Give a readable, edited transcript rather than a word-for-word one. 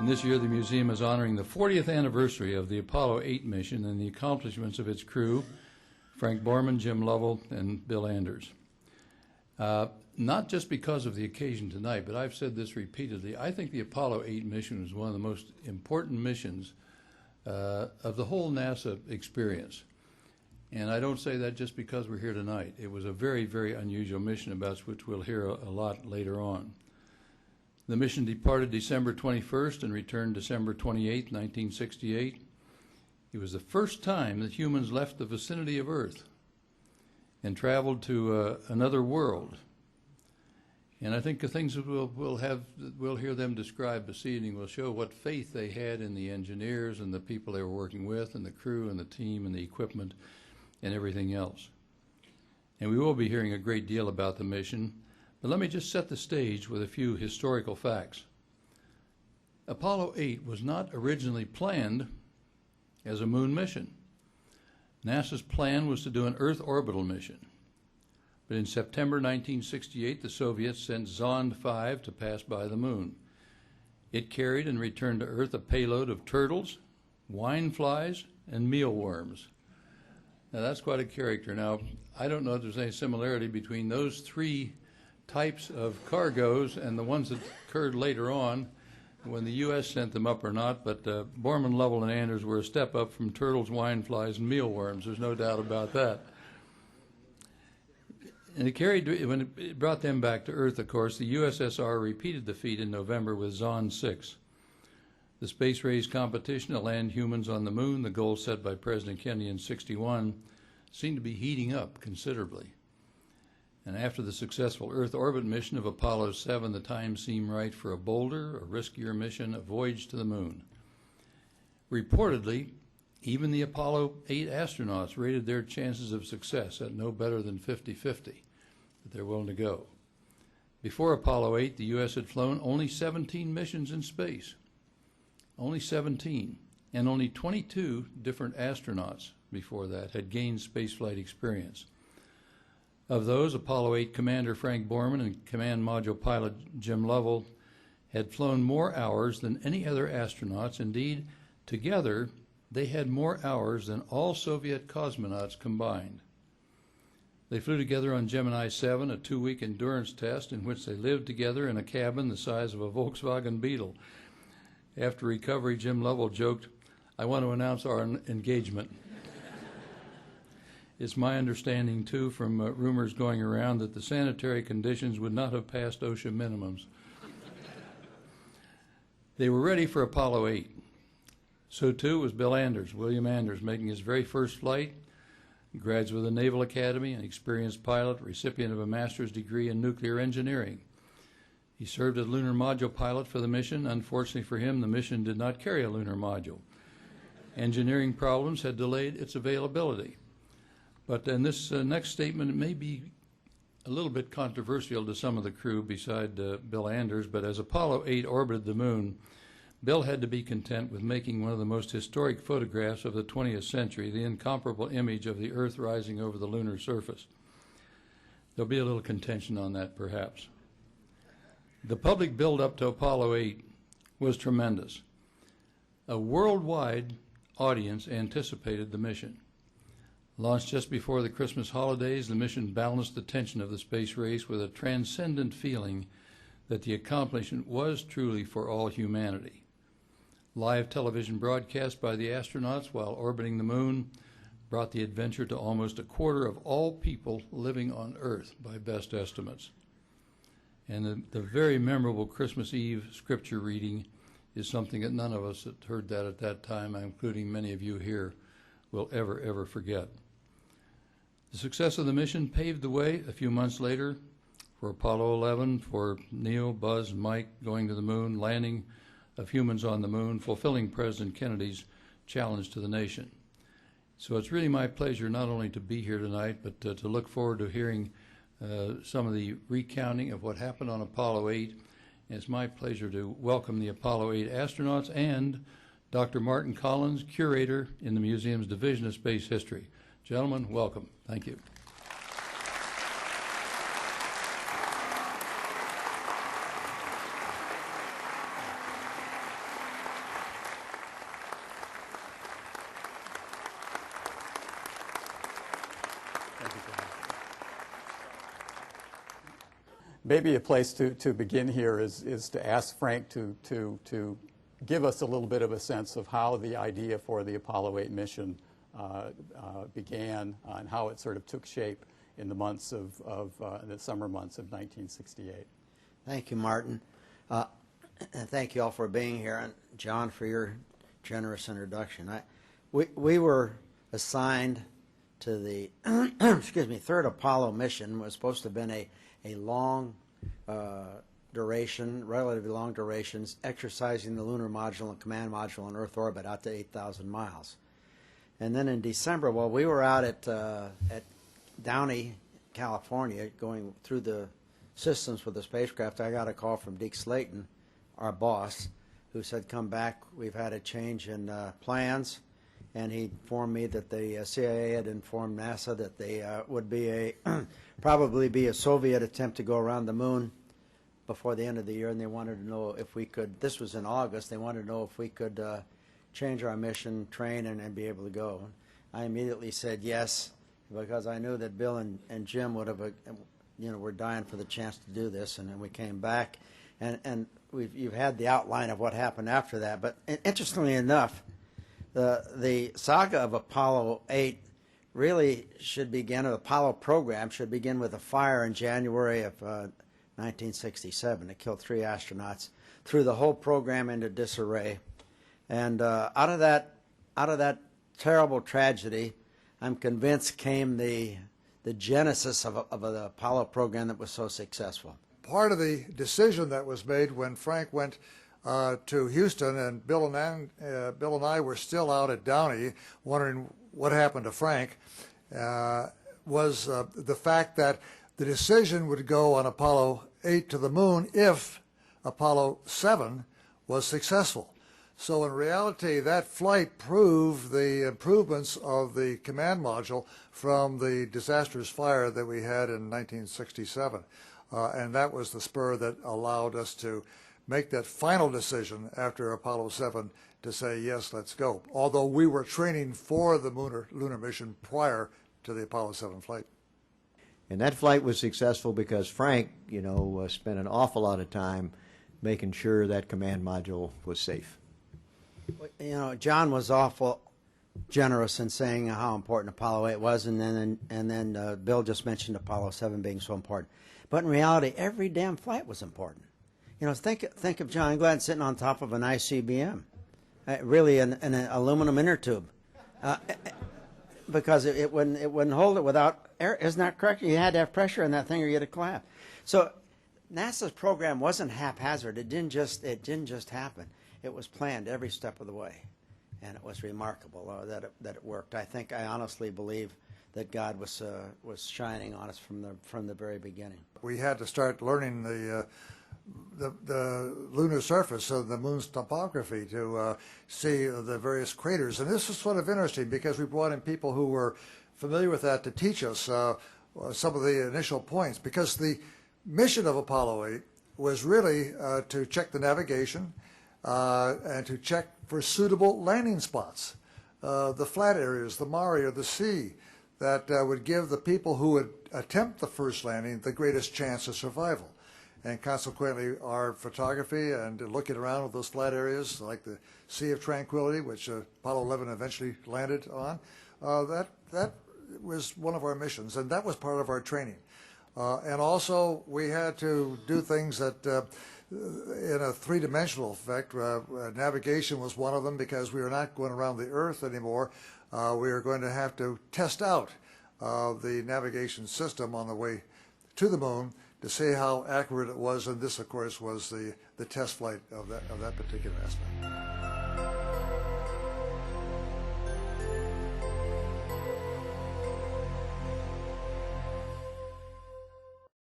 And this year the museum is honoring the 40th anniversary of the Apollo 8 mission and the accomplishments of its crew, Frank Borman, Jim Lovell, and Bill Anders. Not just because of the occasion tonight, but I've said this repeatedly, I think the Apollo 8 mission was one of the most important missions of the whole NASA experience. And I don't say that just because we're here tonight. It was a very, very unusual mission about which we'll hear a lot later on. The mission departed December 21st and returned December 28, 1968. It was the first time that humans left the vicinity of Earth and traveled to another world. And I think the things that we'll hear them describe this evening will show what faith they had in the engineers and the people they were working with and the crew and the team and the equipment and everything else. And we will be hearing a great deal about the mission, but let me just set the stage with a few historical facts. Apollo 8 was not originally planned as a moon mission. NASA's plan was to do an Earth orbital mission. But in September 1968, the Soviets sent Zond 5 to pass by the moon. It carried and returned to Earth a payload of turtles, wine flies, and mealworms. Now that's quite a character. Now, I don't know if there's any similarity between those three types of cargoes and the ones that occurred later on when the U.S. sent them up or not, but Borman, Lovell, and Anders were a step up from turtles, wine flies, and mealworms. There's no doubt about that. And when it brought them back to Earth, of course, the USSR repeated the feat in November with Zond 6. The space race competition to land humans on the moon, the goal set by President Kennedy in '61, seemed to be heating up considerably. And after the successful Earth orbit mission of Apollo 7, the time seemed right for a bolder, a riskier mission, a voyage to the moon. Reportedly, even the Apollo 8 astronauts rated their chances of success at no better than 50-50, that they're willing to go. Before Apollo 8, the U.S. had flown only 17 missions in space. Only 17. And only 22 different astronauts before that had gained spaceflight experience. Of those, Apollo 8 Commander Frank Borman and Command Module Pilot Jim Lovell had flown more hours than any other astronauts. Indeed, together, they had more hours than all Soviet cosmonauts combined. They flew together on Gemini 7, a 2-week endurance test in which they lived together in a cabin the size of a Volkswagen Beetle. After recovery, Jim Lovell joked, "I want to announce our engagement." It's my understanding, too, from rumors going around that the sanitary conditions would not have passed OSHA minimums. They were ready for Apollo 8. So too was Bill Anders, William Anders, making his very first flight. He graduated with the Naval Academy, an experienced pilot, recipient of a master's degree in nuclear engineering. He served as lunar module pilot for the mission. Unfortunately for him, the mission did not carry a lunar module. Engineering problems had delayed its availability. But in this next statement, it may be a little bit controversial to some of the crew beside Bill Anders, but as Apollo 8 orbited the moon, Bill had to be content with making one of the most historic photographs of the 20th century, the incomparable image of the Earth rising over the lunar surface. There'll be a little contention on that, perhaps. The public build-up to Apollo 8 was tremendous. A worldwide audience anticipated the mission. Launched just before the Christmas holidays, the mission balanced the tension of the space race with a transcendent feeling that the accomplishment was truly for all humanity. Live television broadcast by the astronauts while orbiting the moon brought the adventure to almost a quarter of all people living on Earth by best estimates. And the very memorable Christmas Eve scripture reading is something that none of us that heard that at that time, including many of you here, will ever forget. The success of the mission paved the way a few months later for Apollo 11, for Neil, Buzz, and Mike going to the moon, landing of humans on the moon, fulfilling President Kennedy's challenge to the nation. So it's really my pleasure not only to be here tonight, but to look forward to hearing some of the recounting of what happened on Apollo 8. And it's my pleasure to welcome the Apollo 8 astronauts and Dr. Martin Collins, curator in the museum's Division of Space History. Gentlemen, welcome. Thank you. Maybe a place to begin here is to ask Frank to give us a little bit of a sense of how the idea for the Apollo 8 mission began and how it sort of took shape in the months of the summer months of 1968. Thank you, Martin. And thank you all for being here, and John, for your generous introduction. We were assigned to the excuse me, third Apollo mission. Was supposed to have been a long duration, relatively long durations, exercising the lunar module and command module in Earth orbit out to 8,000 miles. And then in December, while we were out at Downey, California, going through the systems with the spacecraft, I got a call from Deke Slayton, our boss, who said, "Come back. We've had a change in plans." And he informed me that the CIA had informed NASA that they would be probably be a Soviet attempt to go around the moon before the end of the year, and they wanted to know if we could. This was in August. They wanted to know if we could change our mission, train, and be able to go. I immediately said yes, because I knew that Bill and Jim would have, were dying for the chance to do this, and then we came back, and you've had the outline of what happened after that. But interestingly enough, the saga of Apollo 8 really should begin, or the Apollo program should begin with a fire in January of 1967. It killed 3 astronauts, threw the whole program into disarray. And out of that terrible tragedy, I'm convinced came the genesis of the Apollo program that was so successful. Part of the decision that was made when Frank went to Houston, and Bill and I were still out at Downey wondering what happened to Frank, was the fact that the decision would go on Apollo 8 to the moon if Apollo 7 was successful. So in reality, that flight proved the improvements of the command module from the disastrous fire that we had in 1967. And that was the spur that allowed us to make that final decision after Apollo 7 to say, yes, let's go. Although we were training for the lunar mission prior to the Apollo 7 flight. And that flight was successful because Frank, spent an awful lot of time making sure that command module was safe. John was awful generous in saying how important Apollo 8 was, and then Bill just mentioned Apollo 7 being so important. But in reality, every damn flight was important. Think of John Glenn sitting on top of an ICBM, really an aluminum inner tube, because it wouldn't hold it without air. Isn't that correct? You had to have pressure in that thing, or you had to collapse. So NASA's program wasn't haphazard. It didn't just happen. It was planned every step of the way, and it was remarkable that it worked. I honestly believe that God was shining on us from the very beginning. We had to start learning the lunar surface of the moon's topography to see the various craters, and this was sort of interesting because we brought in people who were familiar with that to teach us some of the initial points, because the mission of Apollo 8 was really to check the navigation and to check for suitable landing spots, the flat areas, the mare, or the sea, that would give the people who would attempt the first landing the greatest chance of survival. And consequently, our photography and looking around at those flat areas, like the Sea of Tranquility, which Apollo 11 eventually landed on, that was one of our missions, and that was part of our training. And also, we had to do things that in a three-dimensional effect. Navigation was one of them, because we were not going around the Earth anymore. We were going to have to test out the navigation system on the way to the moon to see how accurate it was, and this, of course, was the test flight of that particular aspect.